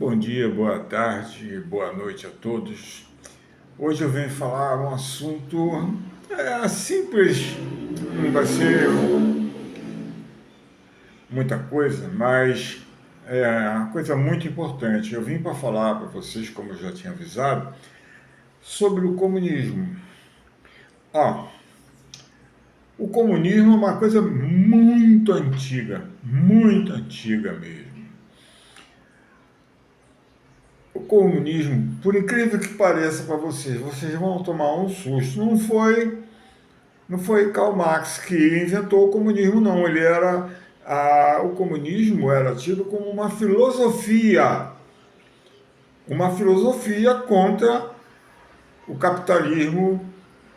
Bom dia, boa tarde, boa noite a todos. Hoje eu venho falar um assunto simples, não vai ser muita coisa, mas é uma coisa muito importante. Eu vim para falar para vocês, como eu já tinha avisado, sobre o comunismo. Ó, o comunismo é uma coisa muito antiga mesmo. O comunismo, por incrível que pareça para vocês vão tomar um susto. Não foi Karl Marx que inventou o comunismo, não. O comunismo era tido como uma filosofia contra o capitalismo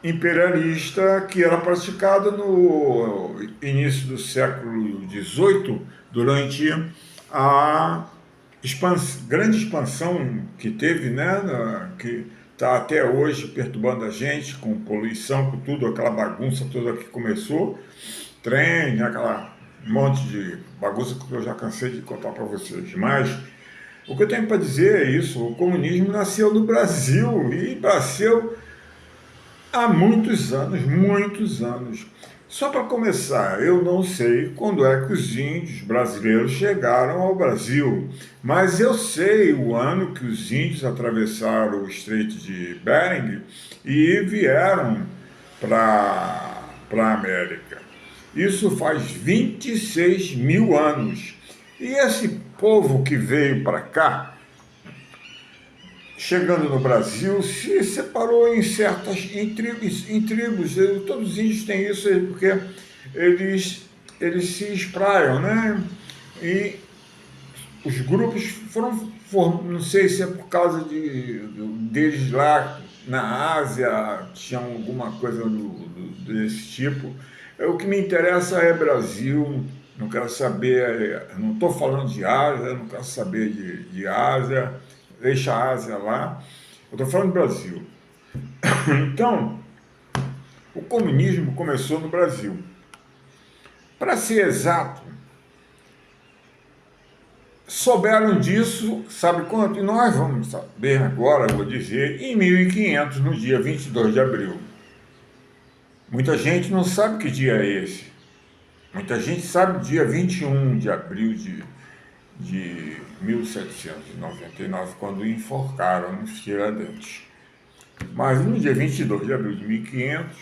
imperialista que era praticado no início do século XVIII, durante a grande expansão que teve, né, que está até hoje perturbando a gente, com poluição, com tudo, aquela bagunça toda que começou, trem, aquela monte de bagunça que eu já cansei de contar para vocês. Mas o que eu tenho para dizer é isso: o comunismo nasceu no Brasil e nasceu há muitos anos, muitos anos. Só para começar, eu não sei quando é que os índios brasileiros chegaram ao Brasil, mas eu sei o ano que os índios atravessaram o Estreito de Bering e vieram para a América. Isso faz 26 mil anos. E esse povo que veio para cá, chegando no Brasil, se separou em tribos. Todos os índios têm isso aí, porque eles se espraiam, né? E os grupos não sei se é por causa deles lá na Ásia, tinham alguma coisa desse tipo. O que me interessa é Brasil, não quero saber, não estou falando de Ásia, não quero saber de Ásia, deixa a Ásia lá, eu estou falando do Brasil. Então, o comunismo começou no Brasil. Para ser exato, souberam disso, sabe quanto? E nós vamos saber agora, eu vou dizer, em 1500, no dia 22 de abril. Muita gente não sabe que dia é esse. Muita gente sabe dia 21 de abril de 1799, quando enforcaram os Tiradentes. Mas no dia 22 de abril de 1500,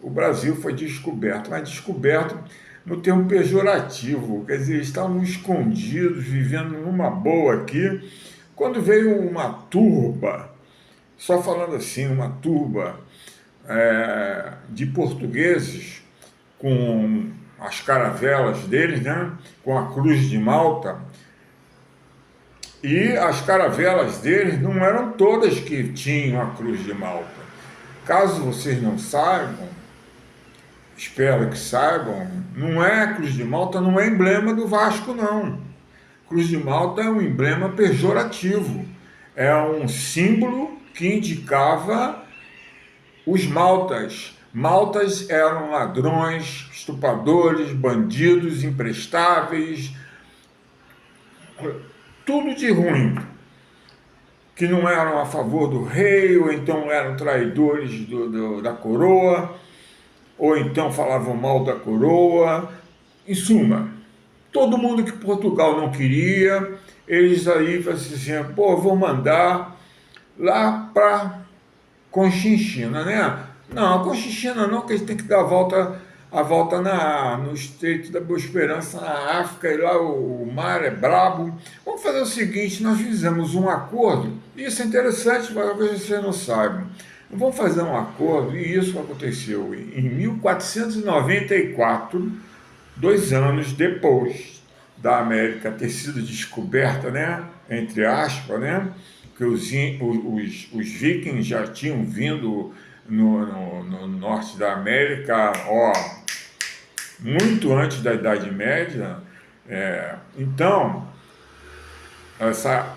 o Brasil foi descoberto, mas descoberto no termo pejorativo, quer dizer, estavam escondidos, vivendo numa boa aqui, quando veio uma turba, só falando assim, uma turba de portugueses com as caravelas deles, né, com a Cruz de Malta, e as caravelas deles não eram todas que tinham a Cruz de Malta. Caso vocês não saibam, espero que saibam, não é a Cruz de Malta, não é emblema do Vasco, não. Cruz de Malta é um emblema pejorativo, é um símbolo que indicava os maltas. Maltas eram ladrões, estupradores, bandidos, imprestáveis, tudo de ruim, que não eram a favor do rei, ou então eram traidores da coroa, ou então falavam mal da coroa. Em suma, todo mundo que Portugal não queria, eles aí falaram assim, pô, vou mandar lá para Conchinchina, né? Não, Conchinchina não, que eles têm que dar a volta no Estreito da Boa Esperança, na África, e lá o mar é brabo. Vamos fazer o seguinte, nós fizemos um acordo, e isso é interessante, para talvez vocês não saibam. Vamos fazer um acordo, e isso aconteceu em 1494, 2 anos depois da América ter sido descoberta, né, entre aspas, né, que os vikings já tinham vindo no norte da América, muito antes da Idade Média. Então,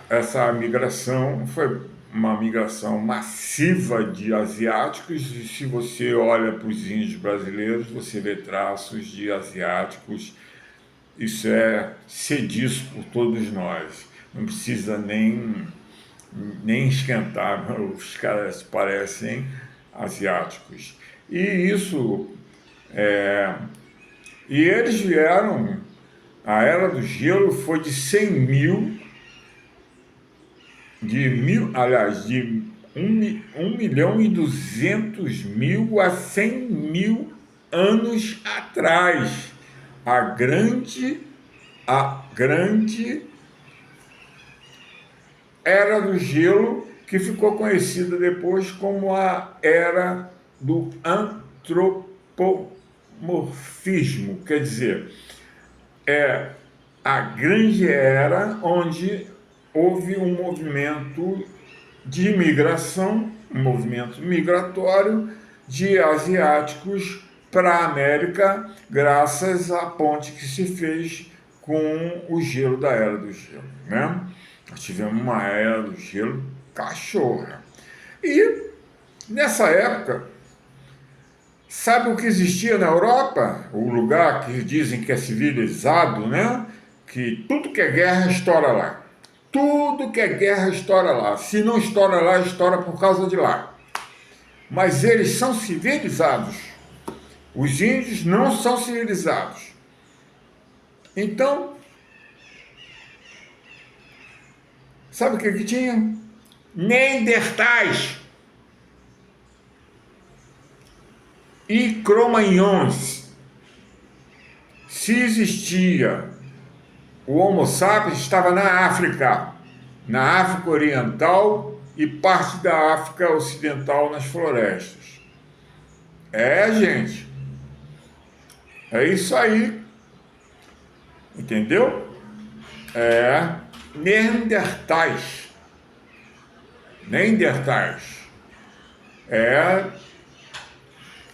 essa migração foi uma migração massiva de asiáticos, e se você olha para os índios brasileiros, você vê traços de asiáticos. Isso é cedido por todos nós. não precisa nem esquentar, os caras parecem asiáticos. E isso, e eles vieram, a Era do Gelo foi de 100 mil, de 1.200.000 a 100 mil anos atrás. A grande Era do Gelo, que ficou conhecida depois como a Era do Antropomorfismo, quer dizer, é a grande era onde houve um movimento de imigração, um movimento migratório de asiáticos para a América, graças à ponte que se fez com o gelo da Era do Gelo, né? Nós tivemos uma Era do Gelo cachorra. E nessa época, sabe o que existia na Europa? O lugar que dizem que é civilizado, né? Que tudo que é guerra estoura lá. Tudo que é guerra estoura lá. Se não estoura lá, estoura por causa de lá. Mas eles são civilizados. Os índios não são civilizados. Então, sabe o que tinha? Neandertais e Cro-Magnons. Se existia, o Homo sapiens estava na África Oriental e parte da África Ocidental nas florestas. Gente, é isso aí, entendeu? Neandertais. É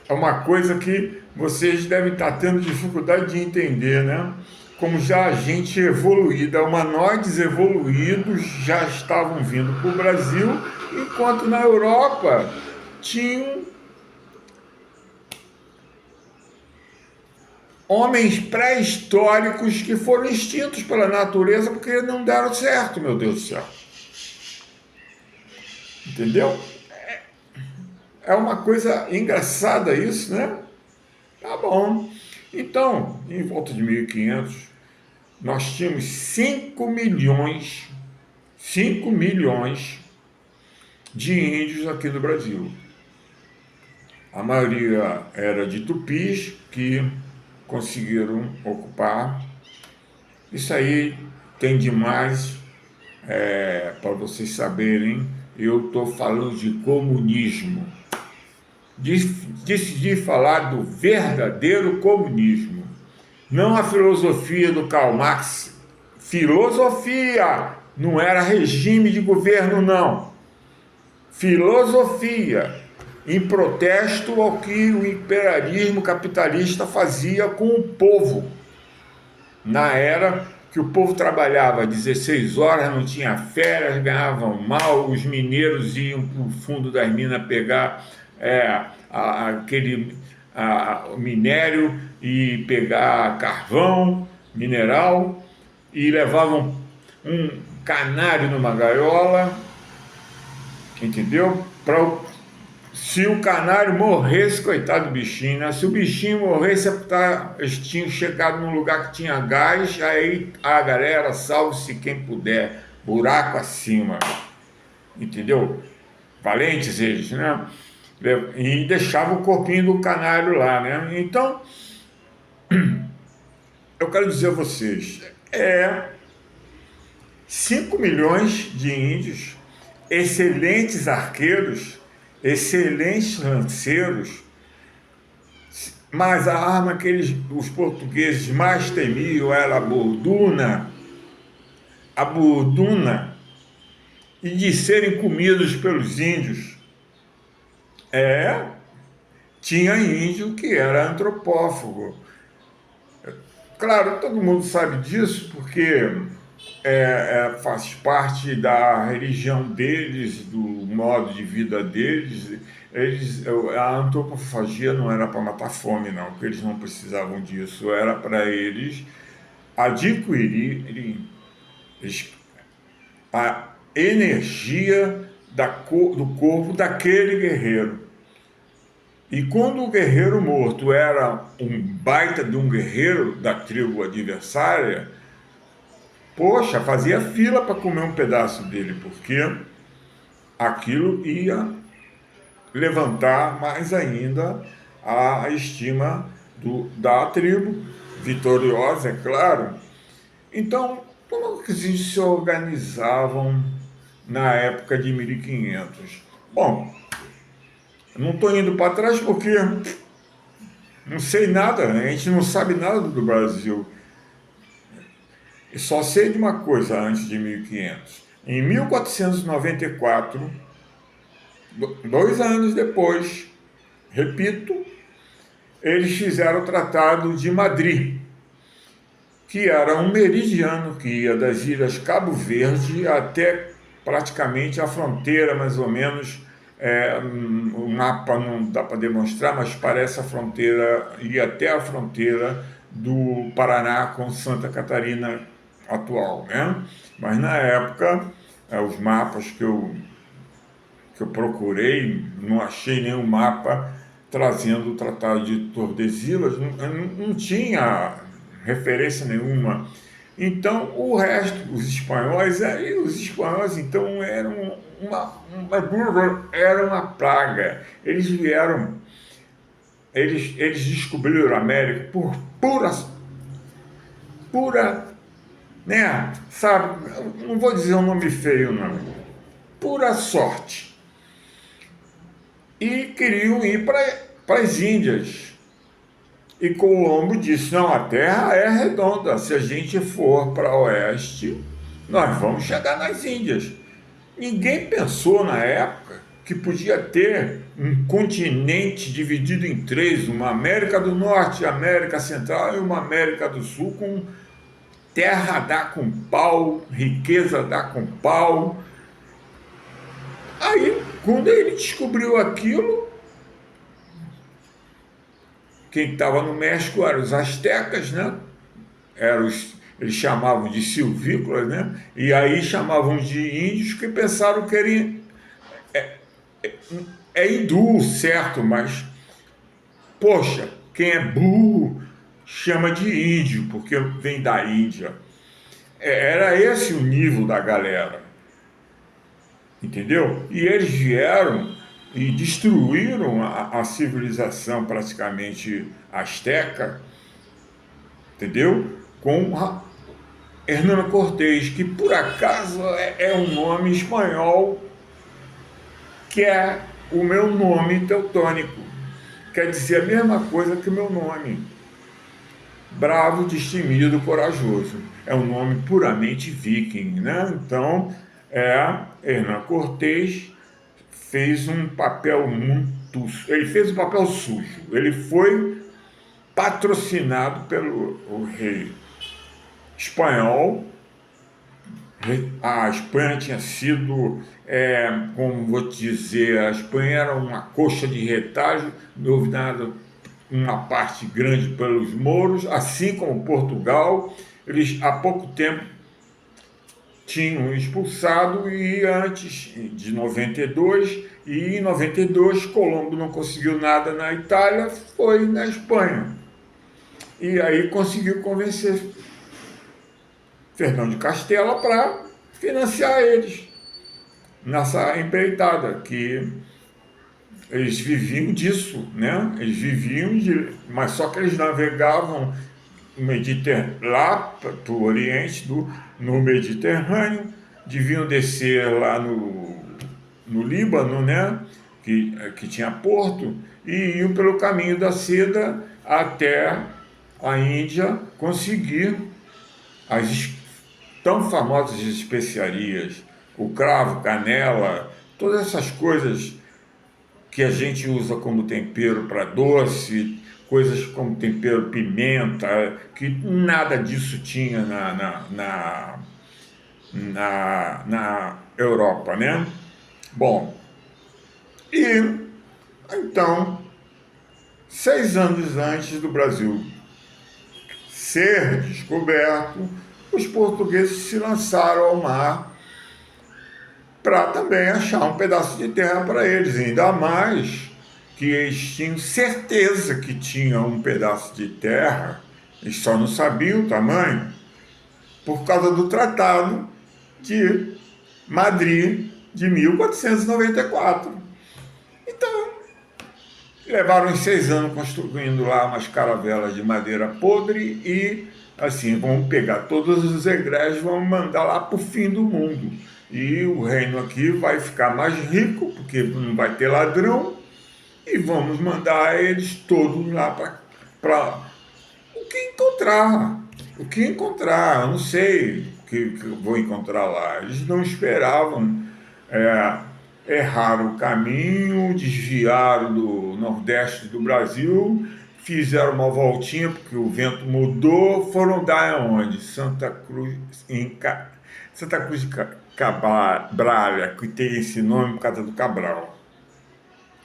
uma coisa que vocês devem estar tendo dificuldade de entender, né? Como já a gente evoluída, humanoides evoluídos já estavam vindo para o Brasil, enquanto na Europa tinham homens pré-históricos que foram extintos pela natureza porque não deram certo, meu Deus do céu. Entendeu? É uma coisa engraçada isso, né? Tá bom. Então, em volta de 1500, nós tínhamos 5 milhões de índios aqui no Brasil. A maioria era de tupis que conseguiram ocupar. Isso aí tem demais, para vocês saberem, eu estou falando de comunismo. Decidi falar do verdadeiro comunismo, não a filosofia do Karl Marx. Filosofia, não era regime de governo, não. Filosofia, em protesto ao que o imperialismo capitalista fazia com o povo. Na era que o povo trabalhava 16 horas, não tinha férias, ganhavam mal, os mineiros iam para o fundo das minas pegar o minério e pegar carvão, mineral, e levavam um canário numa gaiola, entendeu? Se o canário morresse, coitado do bichinho, né? Se o bichinho morresse, eles tinham chegado num lugar que tinha gás, aí a galera, salve-se quem puder, buraco acima, entendeu? Valentes eles, né? E deixava o corpinho do canário lá, né? Então, eu quero dizer a vocês, 5 milhões de índios, excelentes arqueiros, excelentes lanceiros, mas a arma que os portugueses mais temiam era a borduna, e de serem comidos pelos índios. Tinha índio que era antropófago. Claro, todo mundo sabe disso, porque faz parte da religião deles, do modo de vida deles. A antropofagia não era para matar fome, não, porque eles não precisavam disso, era para eles adquirirem, eles a energia do corpo daquele guerreiro. E quando o guerreiro morto era um baita de um guerreiro da tribo adversária, poxa, fazia fila para comer um pedaço dele, porque aquilo ia levantar mais ainda a estima da tribo, vitoriosa, é claro. Então, como que eles se organizavam na época de 1500? Bom, não estou indo para trás porque não sei nada, né? A gente não sabe nada do Brasil. Eu só sei de uma coisa antes de 1500. Em 1494, 2 anos depois, repito, eles fizeram o Tratado de Madrid, que era um meridiano que ia das ilhas Cabo Verde até praticamente a fronteira, mais ou menos. O mapa não dá para demonstrar, mas parece a fronteira, ia até a fronteira do Paraná com Santa Catarina atual, né? Mas na época, os mapas que eu procurei, não achei nenhum mapa trazendo o Tratado de Tordesilhas, não tinha referência nenhuma. Então, o resto, os espanhóis então eram era uma praga. Eles vieram, eles descobriram a América por pura, né? Sabe, não vou dizer um nome feio, não. Pura sorte. E queriam ir para as Índias. E Colombo disse, não, a Terra é redonda, se a gente for para o oeste, nós vamos chegar nas Índias. Ninguém pensou na época que podia ter um continente dividido em 3, uma América do Norte, América Central e uma América do Sul, com terra dá com pau, riqueza dá com pau. Aí, quando ele descobriu aquilo, quem estava no México eram os astecas, né? Eles chamavam de silvícolas, né? E aí chamavam de índios, que pensaram que eram... É hindu, certo, mas, poxa, quem é burro chama de índio, porque vem da Índia. Era esse o nível da galera, entendeu? E eles vieram e destruíram a civilização praticamente asteca, entendeu? Com Hernán Cortés, que por acaso é um nome espanhol, que é o meu nome teutônico. Quer dizer a mesma coisa que o meu nome. Bravo, destemido, corajoso. É um nome puramente viking, né? Então, Hernán Cortés fez um papel ele fez um papel sujo. Ele foi patrocinado pelo rei espanhol. A Espanha tinha sido, como vou te dizer, a Espanha era uma coxa de retalho, dominada uma parte grande pelos mouros, assim como Portugal. Eles há pouco tempo tinham expulsado, e antes de 92, e em 92 Colombo não conseguiu nada na Itália, foi na Espanha. E aí conseguiu convencer Fernão de Castela para financiar eles nessa empreitada, que eles viviam disso, né? Eles viviam mas só que eles navegavam lá para o Oriente, no Mediterrâneo, deviam descer lá no Líbano, né? Que tinha porto, e iam pelo caminho da seda até a Índia, conseguir as tão famosas especiarias, o cravo, canela, todas essas coisas que a gente usa como tempero para doce, coisas como tempero pimenta, que nada disso tinha na Europa, né? Bom, e então, 6 anos antes do Brasil ser descoberto, os portugueses se lançaram ao mar para também achar um pedaço de terra para eles, ainda mais que eles tinham certeza que tinham um pedaço de terra, eles só não sabiam o tamanho, por causa do Tratado de Madrid de 1494. Então, levaram uns 6 anos construindo lá umas caravelas de madeira podre e, assim, vão pegar todos os egrégios, vão mandar lá para o fim do mundo. E o reino aqui vai ficar mais rico, porque não vai ter ladrão, e vamos mandar eles todos lá para o que encontrar. O que encontrar, eu não sei o que eu vou encontrar lá. Eles não esperavam, erraram o caminho, desviaram do nordeste do Brasil, fizeram uma voltinha porque o vento mudou, foram dar aonde? Santa Cruz de Cabralha, que tem esse nome por causa do Cabral,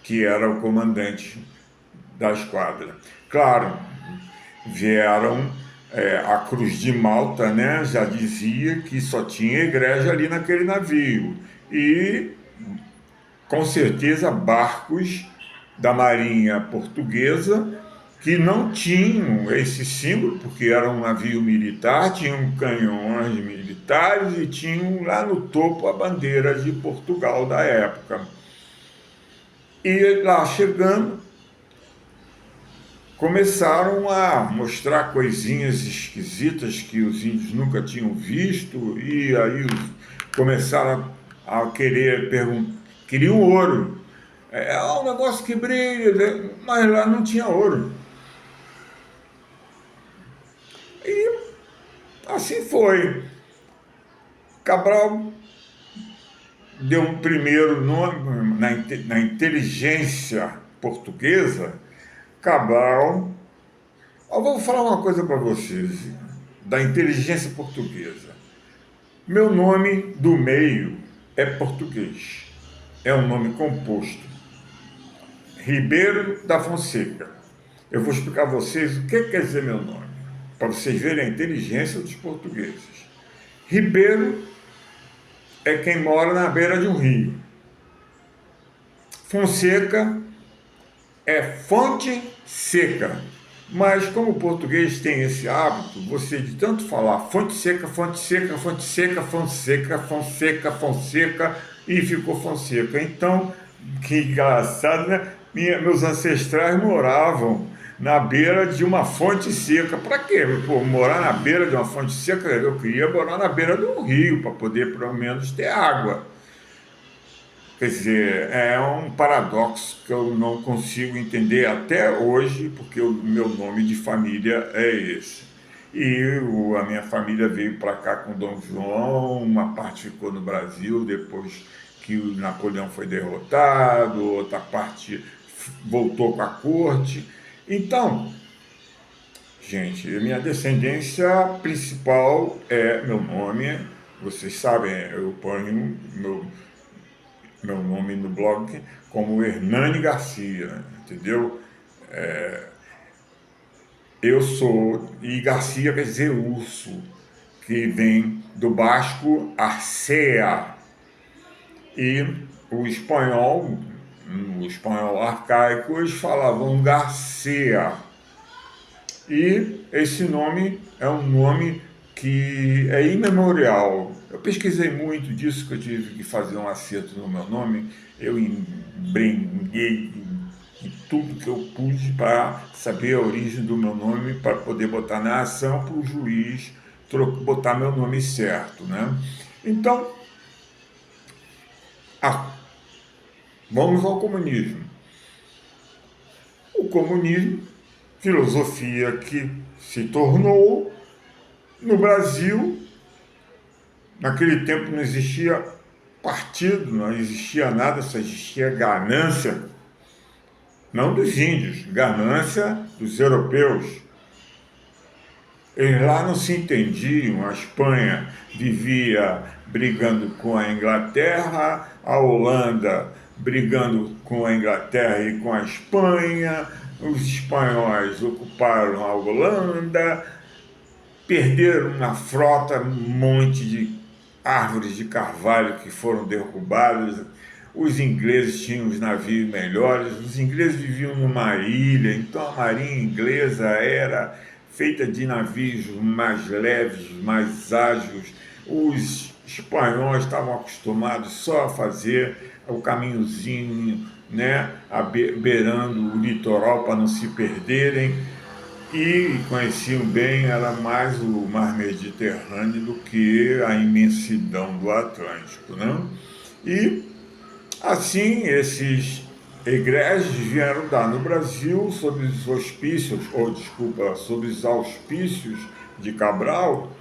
que era o comandante da esquadra. Claro, vieram a Cruz de Malta, né? Já dizia que só tinha igreja ali naquele navio. E, com certeza, barcos da Marinha Portuguesa que não tinham esse símbolo, porque era um navio militar, tinham canhões militares e tinham lá no topo a bandeira de Portugal da época. E lá chegando, começaram a mostrar coisinhas esquisitas que os índios nunca tinham visto, e aí começaram a querer perguntar, queriam ouro. É um negócio que brilha, né? Mas lá não tinha ouro. E assim foi. Cabral deu um primeiro nome na inteligência portuguesa. Cabral, eu vou falar uma coisa para vocês da inteligência portuguesa. Meu nome do meio é português, é um nome composto, Ribeiro da Fonseca. Eu vou explicar a vocês o que quer dizer meu nome, para vocês verem a inteligência dos portugueses. Ribeiro é quem mora na beira de um rio. Fonseca é fonte seca. Mas como o português tem esse hábito, você de tanto falar fonte seca, fonte seca, fonte seca, fonte seca, fonte seca, fonte seca, e ficou Fonseca. Então, que engraçado, né? Meus ancestrais moravam na beira de uma fonte seca. Para quê? Pô, morar na beira de uma fonte seca, eu queria morar na beira do rio, para poder pelo menos ter água. Quer dizer, é um paradoxo que eu não consigo entender até hoje, porque o meu nome de família é esse. E a minha família veio para cá com Dom João, uma parte ficou no Brasil depois que o Napoleão foi derrotado, outra parte voltou com a corte. Então, gente, a minha descendência principal é meu nome. Vocês sabem, eu ponho meu nome no blog como Hernani Garcia, entendeu? Eu sou, e Garcia quer dizer urso, que vem do basco Arcea, e o espanhol, no espanhol arcaico, eles falavam Garcia, e esse nome é um nome que é imemorial. Eu pesquisei muito disso, que eu tive que fazer um acerto no meu nome, eu embrenhei em tudo que eu pude para saber a origem do meu nome, para poder botar na ação para o juiz botar meu nome certo, né? Então, vamos ao comunismo. O comunismo, filosofia que se tornou no Brasil. Naquele tempo não existia partido, não existia nada, só existia ganância, não dos índios, ganância dos europeus. Eles lá não se entendiam, a Espanha vivia brigando com a Inglaterra, a Holanda brigando com a Inglaterra e com a Espanha, os espanhóis ocuparam a Holanda, perderam na frota um monte de árvores de carvalho que foram derrubadas. Os ingleses tinham os navios melhores, os ingleses viviam numa ilha, então a marinha inglesa era feita de navios mais leves, mais ágeis. Os espanhóis estavam acostumados só a fazer o caminhozinho, né, beirando o litoral para não se perderem, e conheciam bem, era mais o mar Mediterrâneo do que a imensidão do Atlântico, né? E assim esses egrégios vieram dar no Brasil sob os auspícios, ou desculpa, sob os auspícios de Cabral,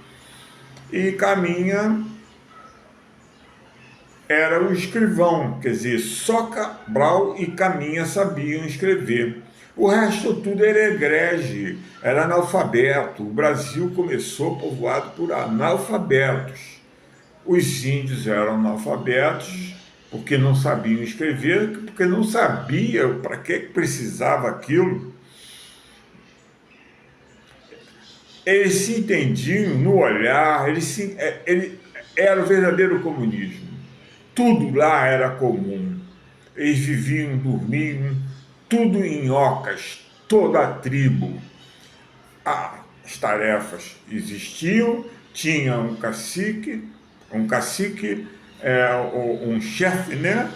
e Caminha era o escrivão, quer dizer, só Cabral e Caminha sabiam escrever. O resto tudo era egrege, era analfabeto. O Brasil começou povoado por analfabetos. Os índios eram analfabetos porque não sabiam escrever, porque não sabiam para que precisava aquilo. Eles se entendiam no olhar, era o verdadeiro comunismo. Tudo lá era comum. Eles viviam, dormiam, tudo em ocas, toda a tribo. As tarefas existiam, tinha um cacique, um chefe, né?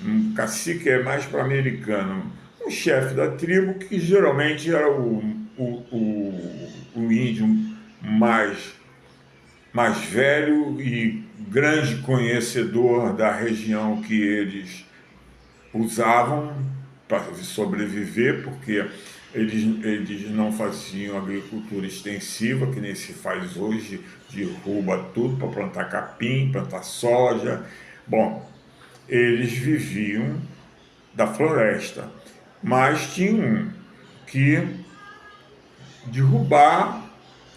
Um cacique é mais para americano, um chefe da tribo que geralmente era o índio mais velho e grande conhecedor da região que eles usavam para sobreviver, porque eles não faziam agricultura extensiva, que nem se faz hoje, derruba tudo para plantar capim, plantar soja. Bom, eles viviam da floresta, mas tinham que derrubar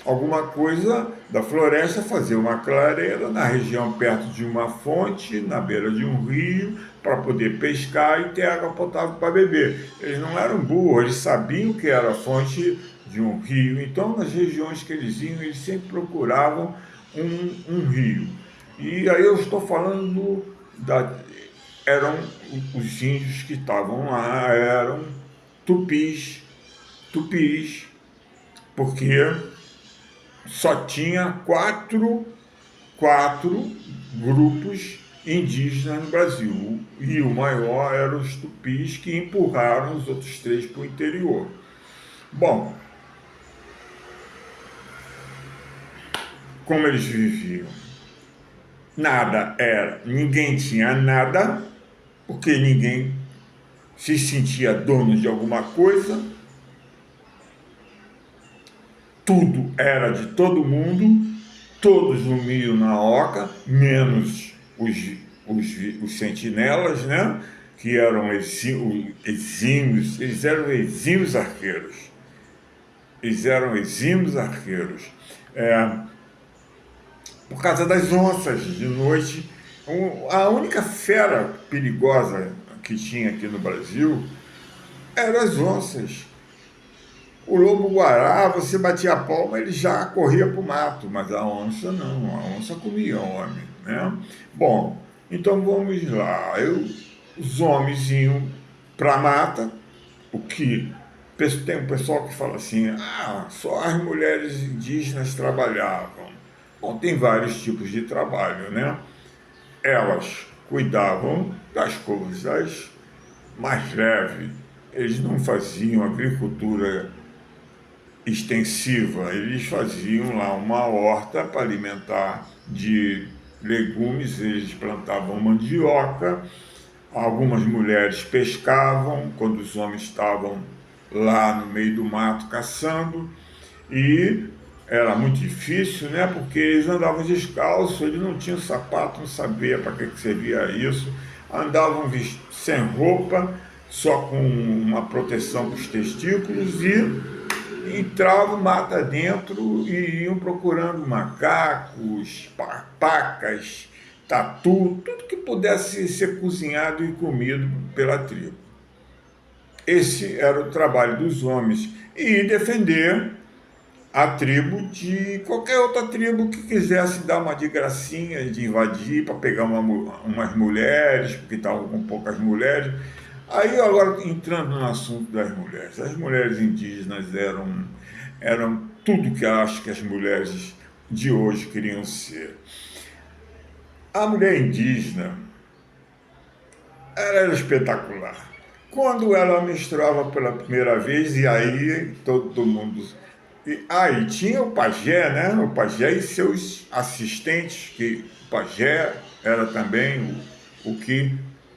alguma coisa da floresta, fazer uma clareira na região perto de uma fonte, na beira de um rio, para poder pescar e ter água potável para beber. Eles não eram burros, eles sabiam que era a fonte de um rio, então nas regiões que eles iam, eles sempre procuravam um rio. E aí eu estou falando eram os índios que estavam lá, eram tupis, porque só tinha quatro grupos indígenas no Brasil, e o maior era os tupis, que empurraram os outros três para o interior. Bom, como eles viviam? Ninguém tinha nada, porque ninguém se sentia dono de alguma coisa, tudo era de todo mundo, todos dormiam na oca, menos os sentinelas, né? Que eram exímios, eles eram exímios arqueiros. Eles eram exímios arqueiros. Por causa das onças de noite. A única fera perigosa que tinha aqui no Brasil eram as onças. O lobo-guará, você batia a palma, ele já corria para o mato, mas a onça não, a onça comia homem, né? Bom, então vamos lá. Os homens iam para a mata, tem um pessoal que fala assim, só as mulheres indígenas trabalhavam. Bom, tem vários tipos de trabalho, né? Elas cuidavam das coisas mais leves, eles não faziam agricultura extensiva, eles faziam lá uma horta para alimentar de legumes, eles plantavam mandioca, algumas mulheres pescavam quando os homens estavam lá no meio do mato caçando, e era muito difícil, né? Porque eles andavam descalços, eles não tinham sapato, não sabia para que servia isso, andavam sem roupa, só com uma proteção para os testículos, e entravam mata dentro e iam procurando macacos, pacas, tatu, tudo que pudesse ser cozinhado e comido pela tribo. Esse era o trabalho dos homens, e defender a tribo de qualquer outra tribo que quisesse dar uma de gracinha, de invadir para pegar umas mulheres, porque estavam com poucas mulheres. Aí agora entrando no assunto das mulheres, as mulheres indígenas eram tudo que eu acho que as mulheres de hoje queriam ser. A mulher indígena era espetacular. Quando ela menstruava pela primeira vez, e aí todo mundo. E tinha o pajé, né? O pajé e seus assistentes, que o pajé era também o que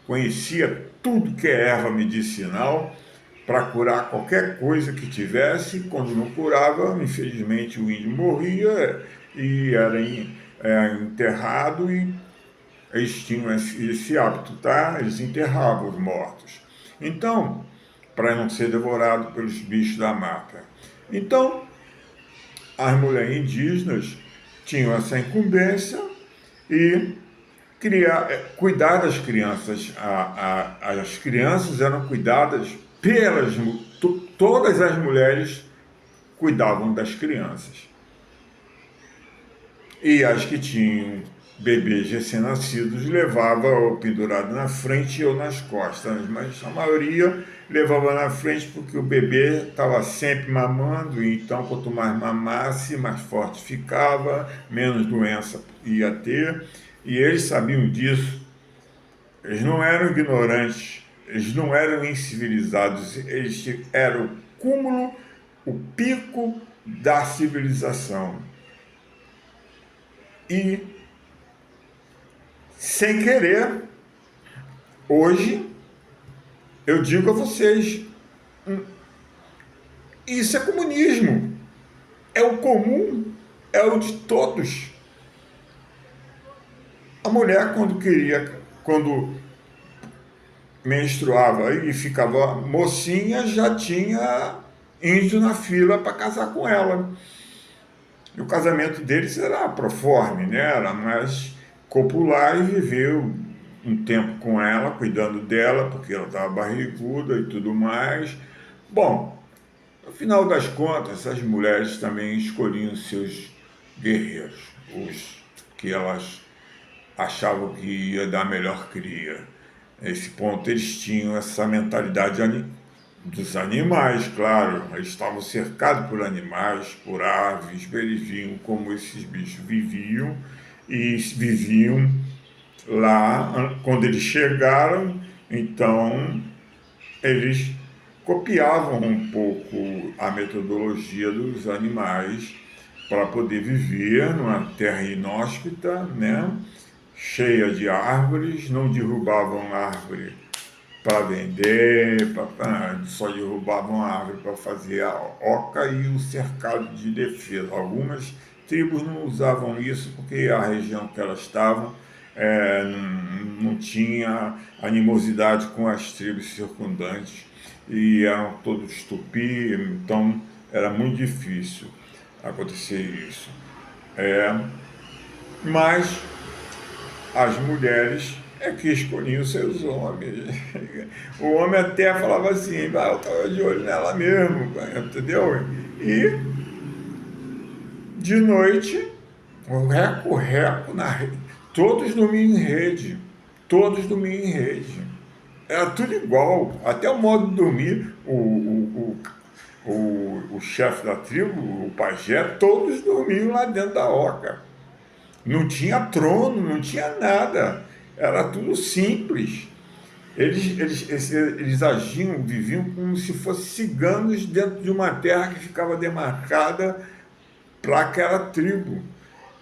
conhecia tudo que é erva medicinal para curar qualquer coisa que tivesse. Quando não curava, infelizmente o índio morria e era enterrado, e eles tinham esse hábito, tá? Eles enterravam os mortos. Então, para não ser devorado pelos bichos da mata. Então, as mulheres indígenas tinham essa incumbência e cuidar das crianças. As crianças eram cuidadas todas as mulheres cuidavam das crianças. E as que tinham bebês recém-nascidos levava ou pendurado na frente ou nas costas, mas a maioria levava na frente porque o bebê estava sempre mamando, e então quanto mais mamasse, mais forte ficava, menos doença ia ter, e eles sabiam disso. Eles não eram ignorantes, eles não eram incivilizados, eles eram o cúmulo, o pico da civilização. E, sem querer, hoje, eu digo a vocês, isso é comunismo. É o comum, é o de todos. A mulher, quando menstruava e ficava mocinha, já tinha índio na fila para casar com ela. E o casamento deles era proforme, né? Era mais copular, e viveu um tempo com ela, cuidando dela, porque ela estava barriguda e tudo mais. Bom, no final das contas, as mulheres também escolhiam seus guerreiros, os que elas achavam que ia dar melhor cria. Nesse ponto, eles tinham essa mentalidade dos animais, claro. Eles estavam cercados por animais, por aves, eles viam como esses bichos viviam, e viviam lá. Quando eles chegaram, então eles copiavam um pouco a metodologia dos animais para poder viver numa terra inóspita, né? Cheia de árvores, não derrubavam árvore para vender, só derrubavam a árvore para fazer a oca e o cercado de defesa. Algumas tribos não usavam isso porque a região que elas estavam não tinha animosidade com as tribos circundantes, e eram todos tupi, então era muito difícil acontecer isso. Mas as mulheres é que escolhiam seus homens. O homem até falava assim, eu estava de olho nela mesmo, entendeu? E de noite, o reco-reco na rede. Todos dormiam em rede. Todos dormiam em rede. Era tudo igual. Até o modo de dormir, o chefe da tribo, o pajé, todos dormiam lá dentro da oca. Não tinha trono, não tinha nada. Era tudo simples. Eles agiam, viviam como se fossem ciganos dentro de uma terra que ficava demarcada para aquela tribo.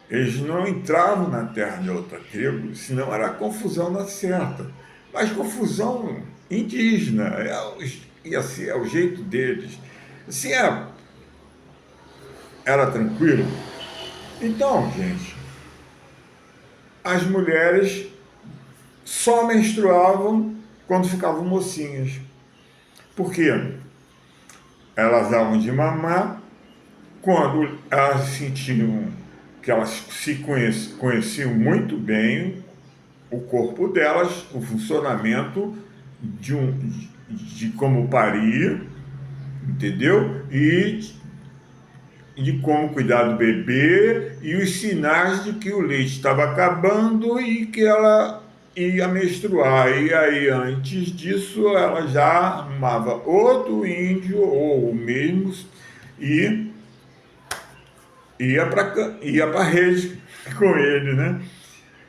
Eles não entravam na terra de outra tribo, senão era confusão na certa. Mas confusão indígena, ia ser o jeito deles. Se era tranquilo. Então, gente, as mulheres só menstruavam quando ficavam mocinhas. Por quê? Elas davam de mamar quando elas sentiam que elas se conheciam muito bem o corpo delas, o funcionamento de como parir, entendeu? E de como cuidar do bebê e os sinais de que o leite estava acabando e que ela ia menstruar. E aí, antes disso, ela já arrumava outro índio ou o mesmo e ia para a rede com ele, né?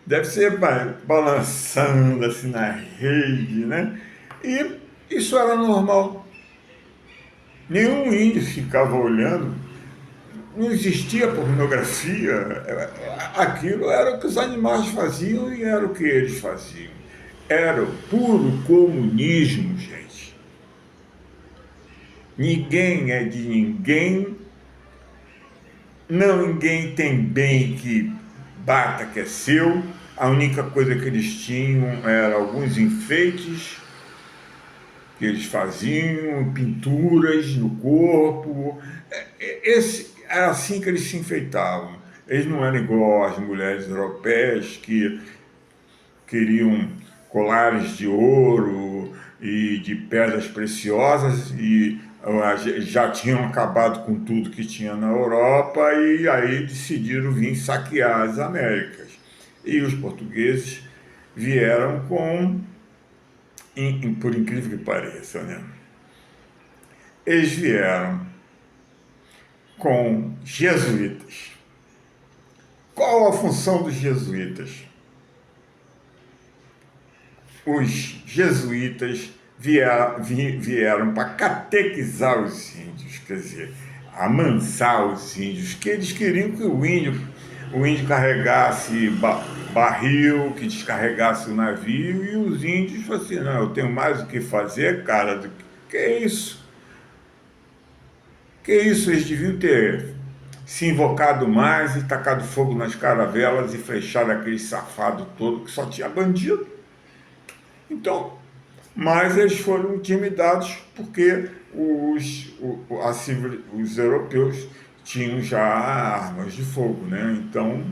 Deve ser balançando assim na rede, né? E isso era normal. Nenhum índio ficava olhando, não existia pornografia. Aquilo era o que os animais faziam e era o que eles faziam. Era o puro comunismo, gente. Ninguém é de ninguém, não, ninguém tem bem que bata que é seu. A única coisa que eles tinham era alguns enfeites que eles faziam, pinturas no corpo. Era assim que eles se enfeitavam. Eles não eram igual às mulheres europeias que queriam colares de ouro e de pedras preciosas e já tinham acabado com tudo que tinha na Europa e aí decidiram vir saquear as Américas. E os portugueses vieram por incrível que pareça, né? Eles vieram com jesuítas. Qual a função dos jesuítas? Os jesuítas vieram para catequizar os índios, quer dizer, amansar os índios, que eles queriam que o índio carregasse barril, que descarregasse o navio, e os índios falaram assim, não, eu tenho mais o que fazer, cara, do que isso? Que isso, eles deviam ter se invocado mais e tacado fogo nas caravelas e flechado aquele safado todo que só tinha bandido. Então, mas eles foram intimidados porque os europeus tinham já armas de fogo, né? Então,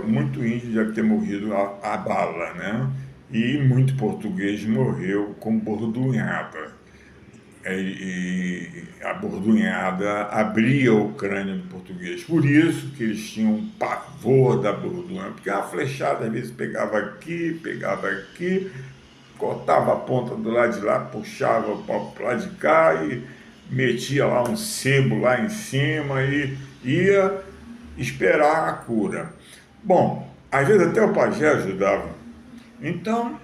muito índio deve ter morrido a bala, né? E muito português morreu com bordunhada. E a bordunhada abria o crânio do português. Por isso que eles tinham um pavor da bordunhada, porque a flechada às vezes pegava aqui, cortava a ponta do lado de lá, puxava o pau para lado de cá e metia lá um sebo lá em cima e ia esperar a cura. Bom, às vezes até o pajé ajudava. Então,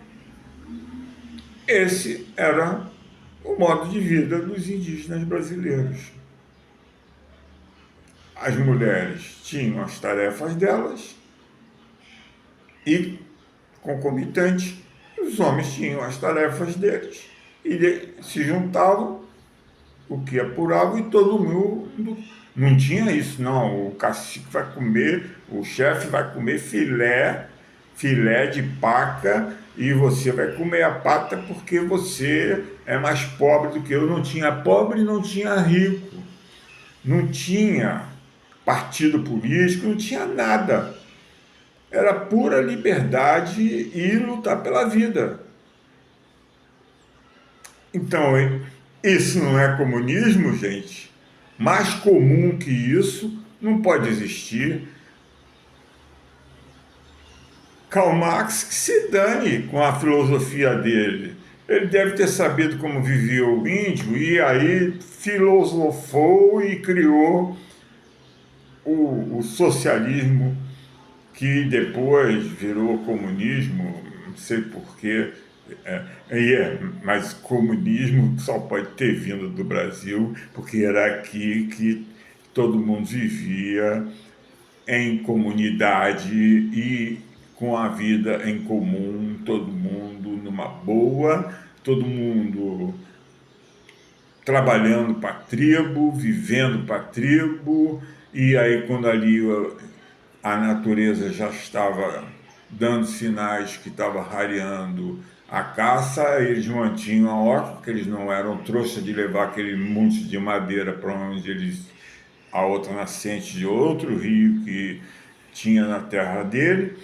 esse era o modo de vida dos indígenas brasileiros. As mulheres tinham as tarefas delas e, concomitante, os homens tinham as tarefas deles e se juntavam, o que apurava e todo mundo. Não tinha isso, não. O cacique vai comer, o chefe vai comer filé de paca e você vai comer a pata porque você é mais pobre do que eu. Não tinha pobre, não tinha rico, não tinha partido político, não tinha nada. Era pura liberdade e lutar pela vida. Então, isso não é comunismo, gente? Mais comum que isso não pode existir. Karl Marx que se dane com a filosofia dele. Ele deve ter sabido como vivia o índio e aí filosofou e criou o socialismo que depois virou comunismo, não sei porquê, mas comunismo só pode ter vindo do Brasil, porque era aqui que todo mundo vivia em comunidade e com a vida em comum, todo mundo numa boa, todo mundo trabalhando para a tribo, vivendo para a tribo, e aí quando ali a natureza já estava dando sinais que estava rareando a caça, eles mantinham a horta, porque eles não eram trouxa de levar aquele monte de madeira para onde a outra nascente de outro rio que tinha na terra dele.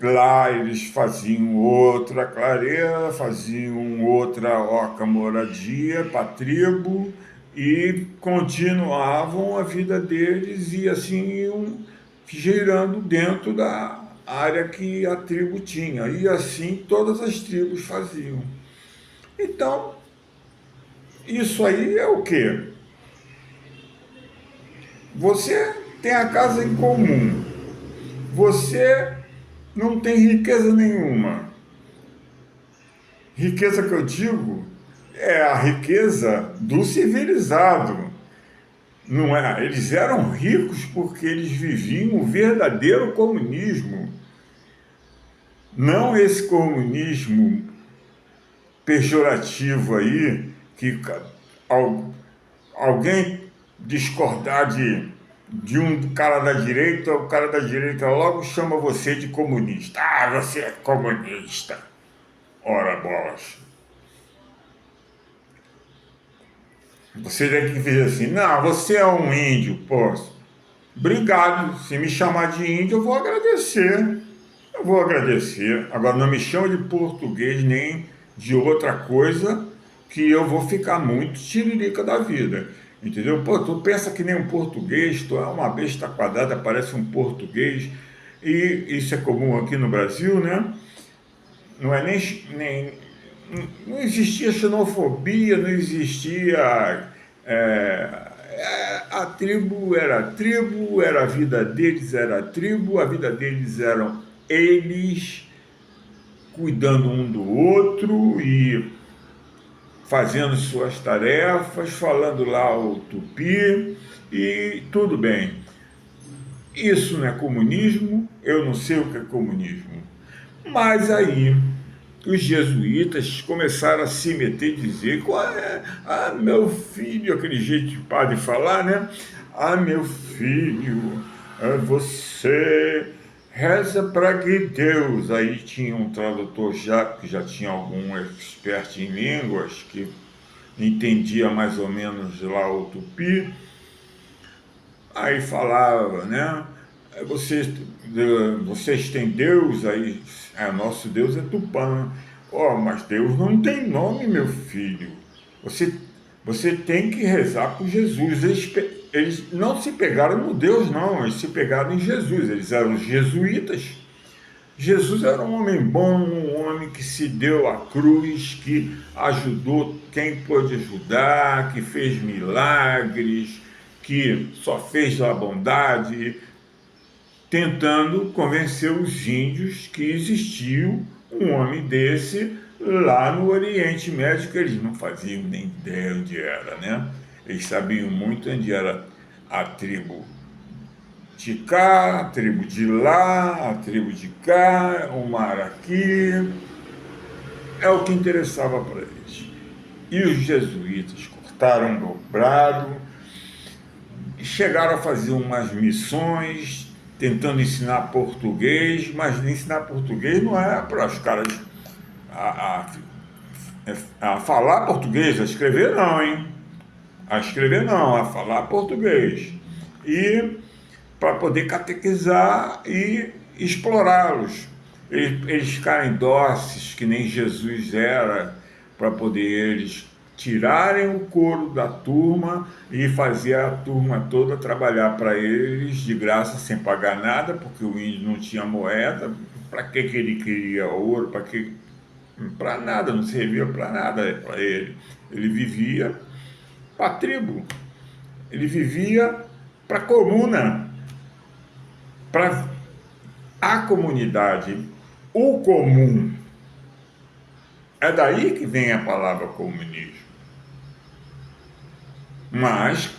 Lá eles faziam outra clareira, faziam outra oca moradia para a tribo e continuavam a vida deles e assim iam girando dentro da área que a tribo tinha. E assim todas as tribos faziam. Então, isso aí é o quê? Você tem a casa em comum, você não tem riqueza nenhuma. Riqueza que eu digo é a riqueza do civilizado. Não é? Eles eram ricos porque eles viviam o verdadeiro comunismo, não esse comunismo pejorativo aí que alguém discordar de um cara da direita, o cara da direita logo chama você de comunista. Ah, você é comunista. Ora, bolas. Você tem que dizer assim, não, você é um índio, pô. Obrigado. Se me chamar de índio, eu vou agradecer. Eu vou agradecer. Agora, não me chama de português nem de outra coisa que eu vou ficar muito tiririca da vida. Entendeu? Pô, tu pensa que nem um português, tu é uma besta quadrada, parece um português. E isso é comum aqui no Brasil, né? Não é nem não existia xenofobia, não existia. A tribo, era a vida deles, era a tribo, a vida deles eram eles cuidando um do outro e fazendo suas tarefas, falando lá o tupi e tudo bem. Isso não é comunismo, eu não sei o que é comunismo. Mas aí os jesuítas começaram a se meter e dizer: qual é? Ah, meu filho, aquele jeito de padre falar, né? Ah, meu filho, você reza para que Deus. Aí tinha um tradutor já, que já tinha algum expert em línguas, que entendia mais ou menos lá o tupi. Aí falava, né? Vocês têm Deus, aí nosso Deus é Tupã. Oh, mas Deus não tem nome, meu filho. Você, você tem que rezar por Jesus. Eles não se pegaram no Deus, não, eles se pegaram em Jesus. Eles eram jesuítas. Jesus era um homem bom, um homem que se deu à cruz, que ajudou quem pôde ajudar, que fez milagres, que só fez a bondade, tentando convencer os índios que existia um homem desse lá no Oriente Médio, que eles não faziam nem ideia onde era, né? Eles sabiam muito onde era a tribo de cá, a tribo de lá, a tribo de cá, o mar aqui. É o que interessava para eles. E os jesuítas cortaram dobrado, chegaram a fazer umas missões, tentando ensinar português, mas ensinar português não é para os caras a, a falar português, a escrever não, hein? A escrever não, a falar português. E para poder catequizar e explorá-los. Eles ficarem dóceis, que nem Jesus era, para poder eles tirarem o couro da turma e fazer a turma toda trabalhar para eles de graça, sem pagar nada, porque o índio não tinha moeda. Para que ele queria ouro? Para que? Para nada, não servia para nada para ele. Ele vivia para a tribo, ele vivia para a comuna, para a comunidade, o comum. É daí que vem a palavra comunismo. Mas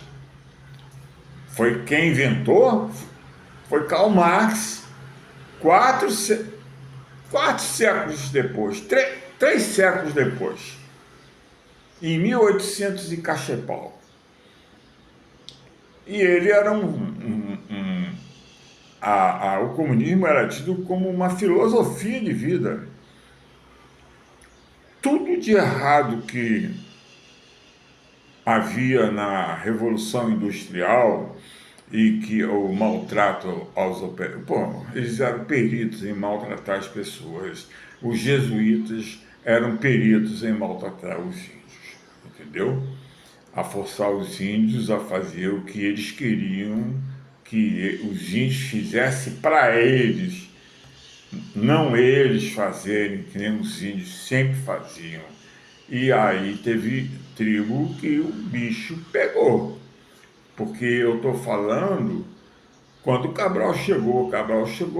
foi quem inventou, foi Karl Marx, quatro séculos depois, três séculos depois, em 1800 e cachepau. E ele era o comunismo era tido como uma filosofia de vida. Tudo de errado que havia na Revolução Industrial e que o maltrato aos operários. Pô, eles eram peritos em maltratar as pessoas. Os jesuítas eram peritos em maltratar os índios, entendeu? a forçar os índios a fazer o que eles queriam que os índios fizessem para eles, não eles fazerem, que nem os índios sempre faziam. E aí teve tribo que o bicho pegou, porque eu estou falando quando o Cabral chegou,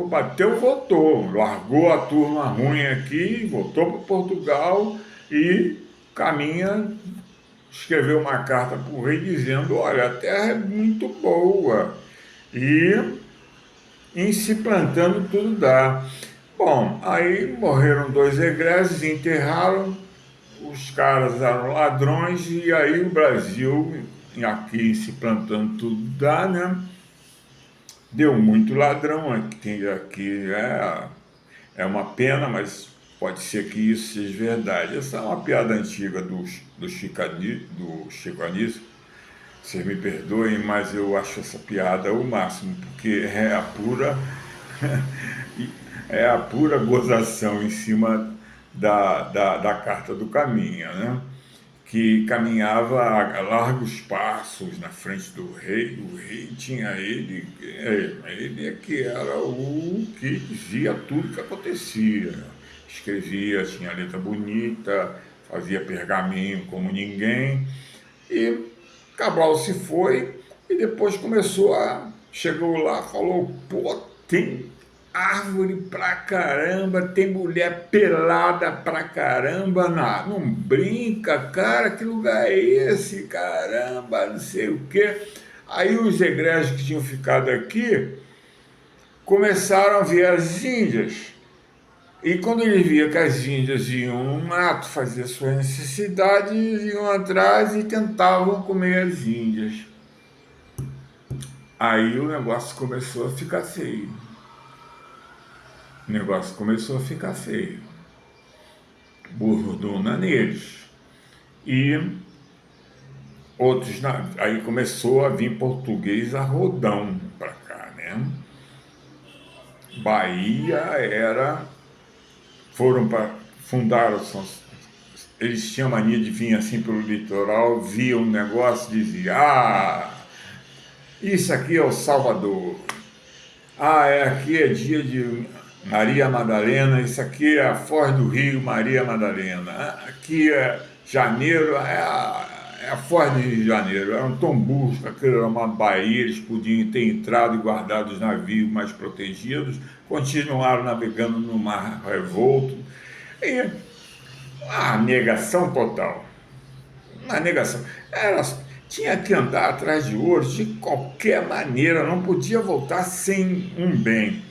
bateu, voltou, largou a turma ruim aqui, voltou para Portugal e caminha, escreveu uma carta para o rei dizendo, olha, a terra é muito boa e em se plantando tudo dá. Bom, aí morreram 2 egressos, enterraram, os caras eram ladrões e aí o Brasil, aqui se plantando tudo dá, né? Deu muito ladrão aqui é uma pena, mas pode ser que isso seja verdade. Essa é uma piada antiga do Chico Anísio. Vocês me perdoem, mas eu acho essa piada o máximo, porque é a pura gozação em cima da Carta do Caminha, né? Que caminhava a largos passos na frente do rei. O rei tinha ele é que era o que dizia tudo que acontecia. Escrevia, tinha letra bonita, fazia pergaminho como ninguém. E Cabral se foi e depois chegou lá, falou, pô, tem árvore pra caramba, tem mulher pelada pra caramba, não brinca, cara, que lugar é esse, caramba, não sei o quê. Aí os egressos que tinham ficado aqui começaram a ver as índias. E quando ele via que as índias iam no mato fazer suas necessidades, iam atrás e tentavam comer as índias. Aí o negócio começou a ficar feio. O negócio começou a ficar feio. Bordona neles. E aí começou a vir português a rodão para cá, né? Bahia fundaram, eles tinham mania de vir assim pelo litoral, viam um negócio e diziam, isso aqui é o Salvador, aqui é dia de Maria Madalena, isso aqui é a Foz do Rio, Maria Madalena, aqui é janeiro, é a Foz do Rio de Janeiro, eram tão burros, aquilo era uma baía, eles podiam ter entrado e guardado os navios mais protegidos, continuaram navegando no mar revolto, e a negação total, uma negação, tinha que andar atrás de ouro de qualquer maneira, não podia voltar sem um bem.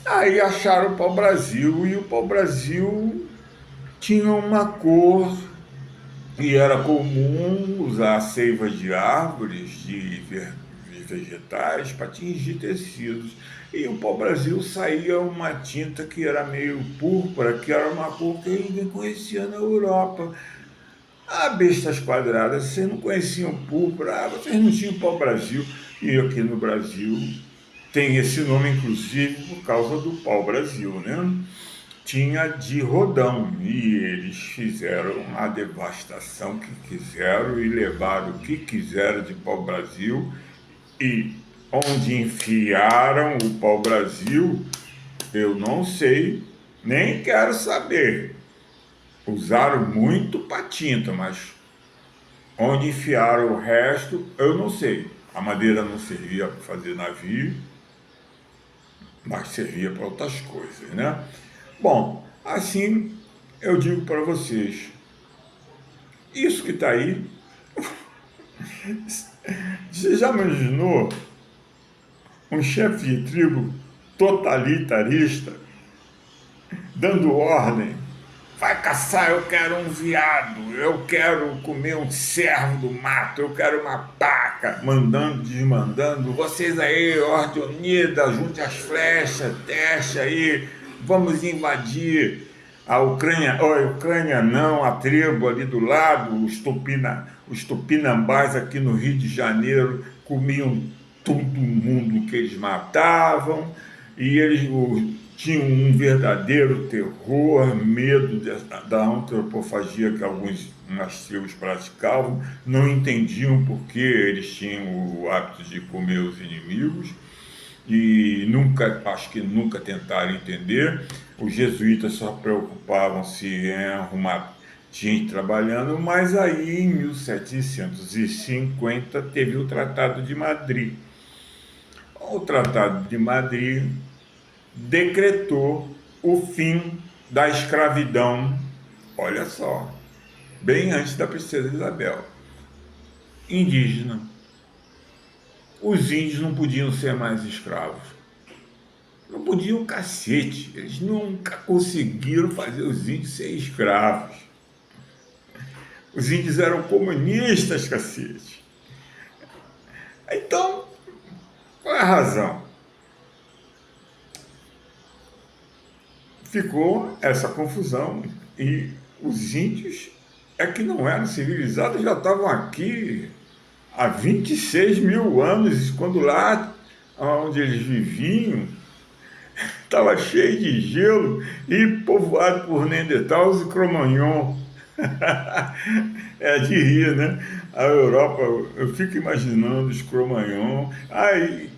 Aí acharam o pau-brasil, e o pau-brasil tinha uma cor, e era comum usar seivas de árvores, de vegetais, para tingir tecidos. E o pau-brasil saía uma tinta que era meio púrpura, que era uma cor que ninguém conhecia na Europa. Bestas quadradas, vocês não conheciam púrpura, vocês não tinham pau-brasil. E aqui no Brasil tem esse nome, inclusive, por causa do pau-brasil, né? Tinha de rodão, e eles fizeram a devastação que quiseram e levaram o que quiseram de pau-brasil, e onde enfiaram o pau-brasil, eu não sei, nem quero saber. Usaram muito para tinta, mas onde enfiaram o resto, eu não sei. A madeira não servia para fazer navio, mas servia para outras coisas, né? Bom, assim eu digo para vocês, isso que está aí, você já imaginou um chefe de tribo totalitarista dando ordem? Vai caçar, eu quero um veado, eu quero comer um cervo do mato, eu quero uma paca, mandando, desmandando, vocês aí, Ordem Unida, junte as flechas, teste aí, vamos invadir a Ucrânia. A Ucrânia não, a tribo ali do lado, os tupinambás aqui no Rio de Janeiro comiam todo mundo que eles matavam, e eles tinham um verdadeiro terror, medo da antropofagia que alguns umas tribos praticavam, não entendiam por que eles tinham o hábito de comer os inimigos e nunca, acho que nunca tentaram entender. Os jesuítas só preocupavam-se em arrumar gente trabalhando, mas aí em 1750 teve o Tratado de Madrid. O Tratado de Madrid decretou o fim da escravidão, olha só, bem antes da princesa Isabel, indígena. Os índios não podiam ser mais escravos. Não podiam, cacete. Eles nunca conseguiram fazer os índios ser escravos. Os índios eram comunistas, cacete. Então, qual é a razão? Ficou essa confusão e os índios é que não eram civilizados, já estavam aqui há 26 mil anos, quando lá onde eles viviam estava cheio de gelo e povoado por Neandertais e Cro-Magnon. É de rir, né? A Europa, eu fico imaginando os Cro-Magnon. Aí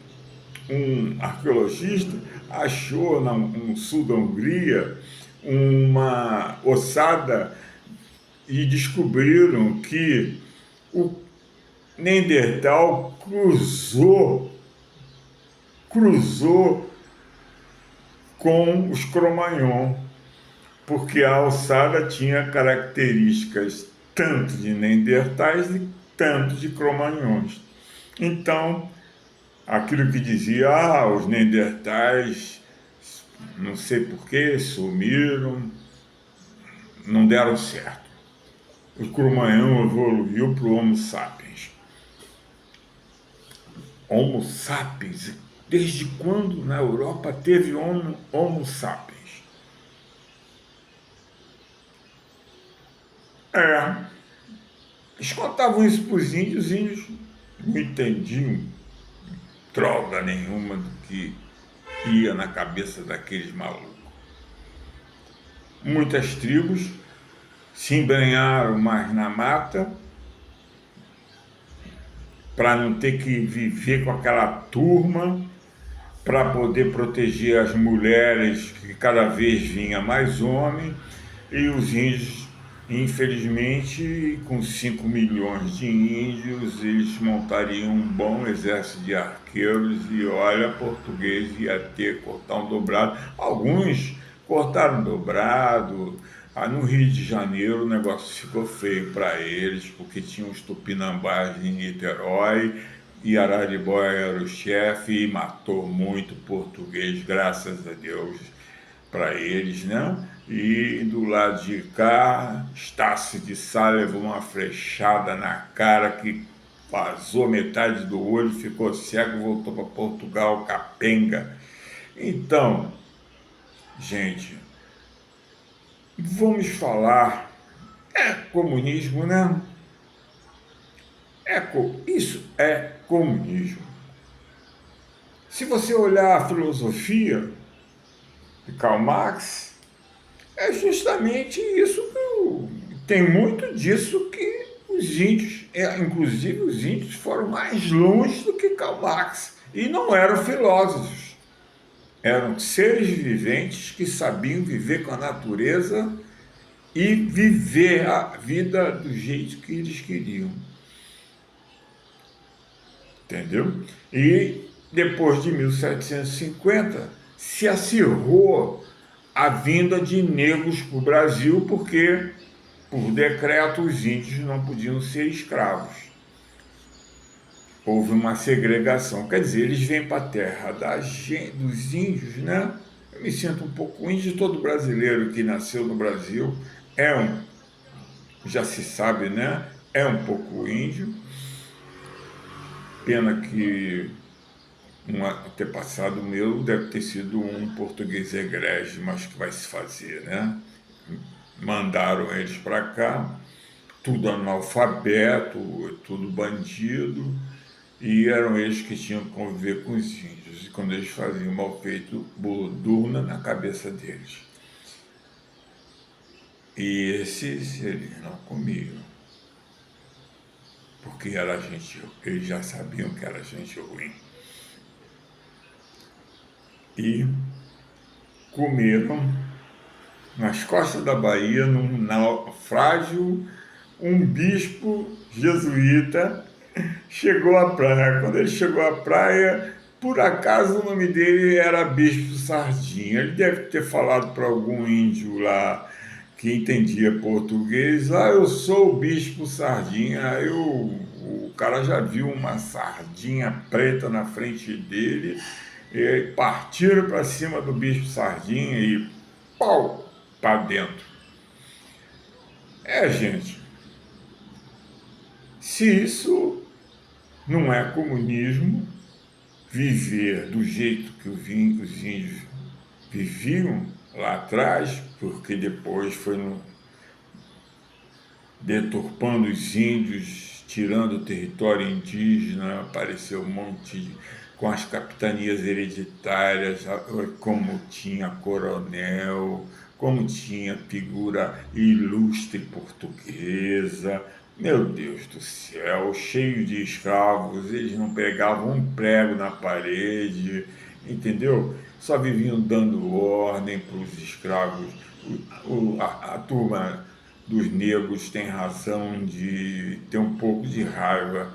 um arqueologista achou no sul da Hungria uma ossada e descobriram que o Neandertal cruzou com os Cro-Magnon, porque a ossada tinha características tanto de Neandertais e tanto de Cro-Magnons. Então, aquilo que dizia, os Neandertais, não sei porquê, sumiram, não deram certo. O Cro-Magnon evoluiu para o Homo sapiens. Homo sapiens, desde quando na Europa teve Homo sapiens? Eles contavam isso para os índios não entendiam droga nenhuma do que ia na cabeça daqueles malucos. Muitas tribos se embrenharam mais na mata para não ter que viver com aquela turma, para poder proteger as mulheres, que cada vez vinha mais homem, e os índios, infelizmente, com 5 milhões de índios, eles montariam um bom exército de arqueiros e, olha, português ia ter cordão dobrado. Alguns cortaram dobrado. No Rio de Janeiro o negócio ficou feio para eles, porque tinham os tupinambás em Niterói, e Araribóia era o chefe e matou muito português, graças a Deus, para eles, né? E do lado de cá, Estácio de Sá levou uma flechada na cara que vazou metade do olho, ficou cego, voltou para Portugal, capenga. Então, gente, vamos falar, comunismo, né? Isso é comunismo. Se você olhar a filosofia de Karl Marx, é justamente isso tem muito disso que os índios, inclusive os índios, foram mais longe do que Karl Marx. E não eram filósofos, eram seres viventes que sabiam viver com a natureza e viver a vida do jeito que eles queriam. Entendeu? E depois de 1750 se acirrou a vinda de negros para o Brasil, porque por decreto os índios não podiam ser escravos. Houve uma segregação, quer dizer, eles vêm para a terra dos índios, né? Eu me sinto um pouco índio, todo brasileiro que nasceu no Brasil já se sabe, né? É um pouco índio. Pena que um antepassado meu deve ter sido um português egrégio, mas que vai se fazer, né? Mandaram eles para cá, tudo analfabeto, tudo bandido, e eram eles que tinham que conviver com os índios. E quando eles faziam mal feito, bolodurna na cabeça deles. E esses eles não comiam, porque era gente, eles já sabiam que era gente ruim. E comeram nas costas da Bahia, num naufrágio, um bispo jesuíta chegou à praia. Quando ele chegou à praia, por acaso o nome dele era Bispo Sardinha. Ele deve ter falado para algum índio lá que entendia português: ah, eu sou o Bispo Sardinha. Aí o cara já viu uma sardinha preta na frente dele, e partiram para cima do Bispo Sardinha e pau para dentro. Gente, se isso não é comunismo, viver do jeito que os índios viviam lá atrás, porque depois foi deturpando os índios, tirando o território indígena, apareceu um monte com as capitanias hereditárias, como tinha coronel, como tinha figura ilustre portuguesa. Meu Deus do céu, cheio de escravos, eles não pegavam um prego na parede, entendeu? Só viviam dando ordem para os escravos. A turma dos negros tem razão de ter um pouco de raiva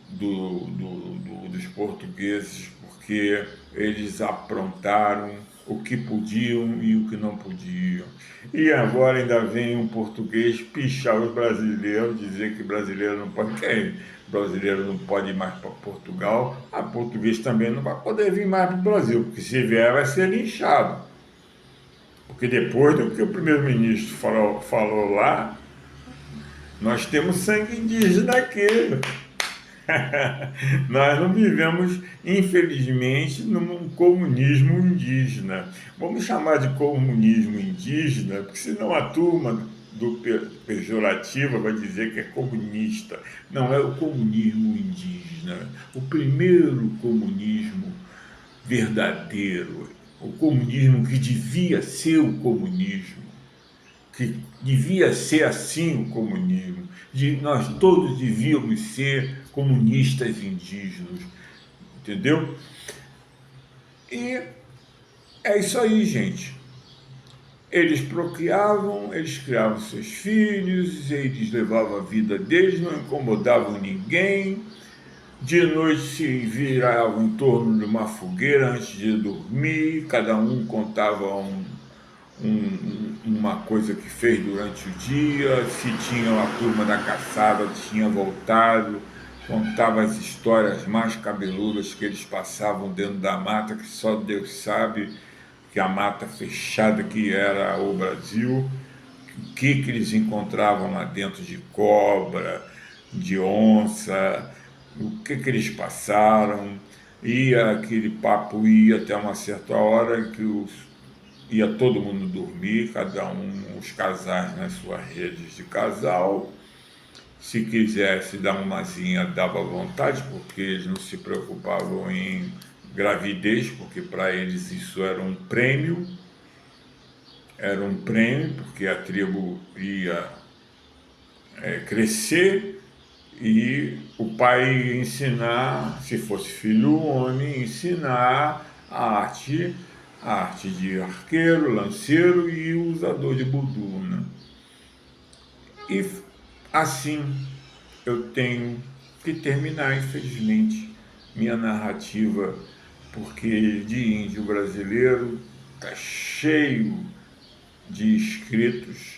dos portugueses, porque eles aprontaram o que podiam e o que não podiam. E agora ainda vem um português pichar os brasileiros, dizer que brasileiro não pode, brasileiro não pode ir mais para Portugal, a português também não vai poder vir mais para o Brasil, porque se vier vai ser linchado. Porque depois do que o primeiro-ministro falou lá, nós temos sangue indígena aqui. Nós não vivemos, infelizmente, num comunismo indígena. Vamos chamar de comunismo indígena, porque senão a turma do pejorativa vai dizer que é comunista. Não, é o comunismo indígena. O primeiro comunismo verdadeiro. O comunismo que devia ser o comunismo. Que devia ser assim o comunismo. Nós todos devíamos ser comunistas indígenas, entendeu? E é isso aí, gente. Eles procriavam, eles criavam seus filhos, eles levavam a vida deles, não incomodavam ninguém. De noite se viravam em torno de uma fogueira antes de dormir, cada um contava uma coisa que fez durante o dia, se tinha uma turma da caçada, tinha voltado, contava as histórias mais cabeludas que eles passavam dentro da mata, que só Deus sabe, que a mata fechada que era o Brasil, o que eles encontravam lá dentro de cobra, de onça, o que eles passaram. Ia aquele papo, ia até uma certa hora que ia todo mundo dormir, cada um, os casais nas suas redes de casal. Se quisesse dar umazinha, dava à vontade, porque eles não se preocupavam em gravidez, porque para eles isso era um prêmio, porque a tribo ia crescer e o pai ia ensinar, se fosse filho homem, ensinar a arte de arqueiro, lanceiro e usador de buduna. E assim eu tenho que terminar, infelizmente, minha narrativa, porque de índio brasileiro está cheio de escritos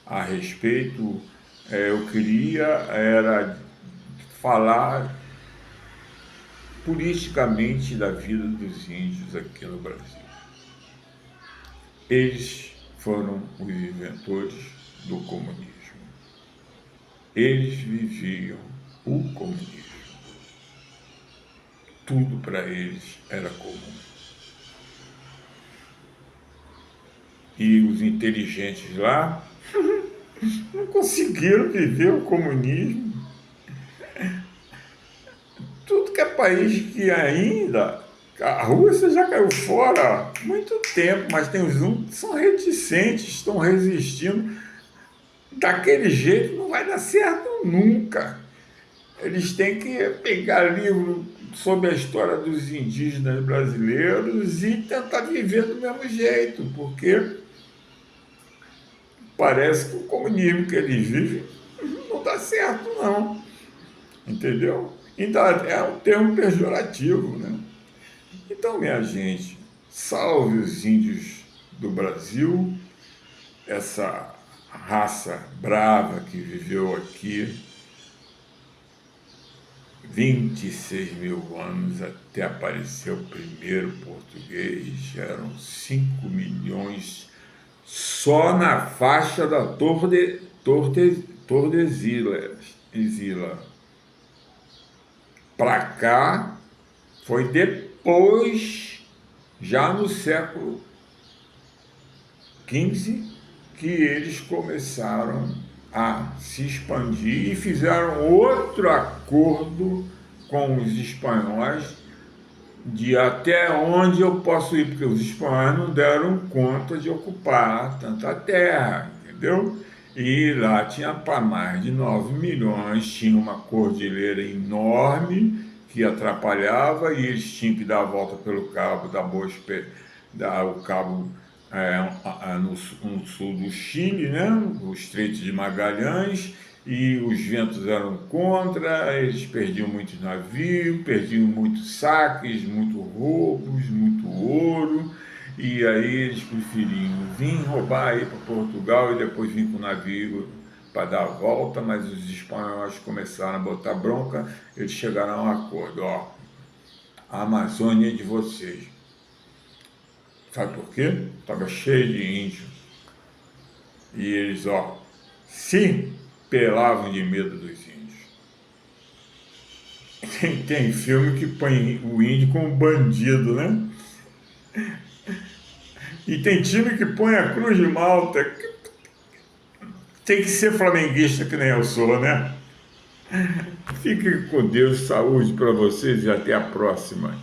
a respeito. Eu queria era falar politicamente da vida dos índios aqui no Brasil. Eles foram os inventores do comunismo. Eles viviam o comunismo. Tudo para eles era comum. E os inteligentes lá não conseguiram viver o comunismo. Tudo que é país que ainda... A Rússia já caiu fora há muito tempo, mas tem os que são reticentes, estão resistindo. daquele jeito não vai dar certo nunca. Eles têm que pegar livro sobre a história dos indígenas brasileiros e tentar viver do mesmo jeito, porque parece que o comunismo que eles vivem não dá certo, não. Entendeu? Então, é um termo pejorativo, né? Então, minha gente, salve os índios do Brasil, essa raça brava que viveu aqui 26 mil anos até aparecer o primeiro português, eram 5 milhões só na faixa da Tordesilhas. Para cá foi depois, já no século XV, que eles começaram a se expandir e fizeram outro acordo com os espanhóis de até onde eu posso ir, porque os espanhóis não deram conta de ocupar tanta terra, entendeu? E lá tinha para mais de 9 milhões, tinha uma cordilheira enorme que atrapalhava e eles tinham que dar a volta pelo cabo da Boa o cabo no sul do Chile, né? O Estreito de Magalhães, e os ventos eram contra, eles perdiam muitos navios, perdiam muitos saques, muitos roubos, muito ouro, e aí eles preferiam vir roubar aí para Portugal e depois vir com o navio para dar a volta, mas os espanhóis começaram a botar bronca, eles chegaram a um acordo, ó, a Amazônia é de vocês. Sabe por quê? Estava cheio de índios. E eles, ó, se pelavam de medo dos índios. Tem filme que põe o índio como bandido, né? E tem time que põe a Cruz de Malta. Tem que ser flamenguista que nem eu sou, né? Fiquem com Deus, saúde para vocês e até a próxima.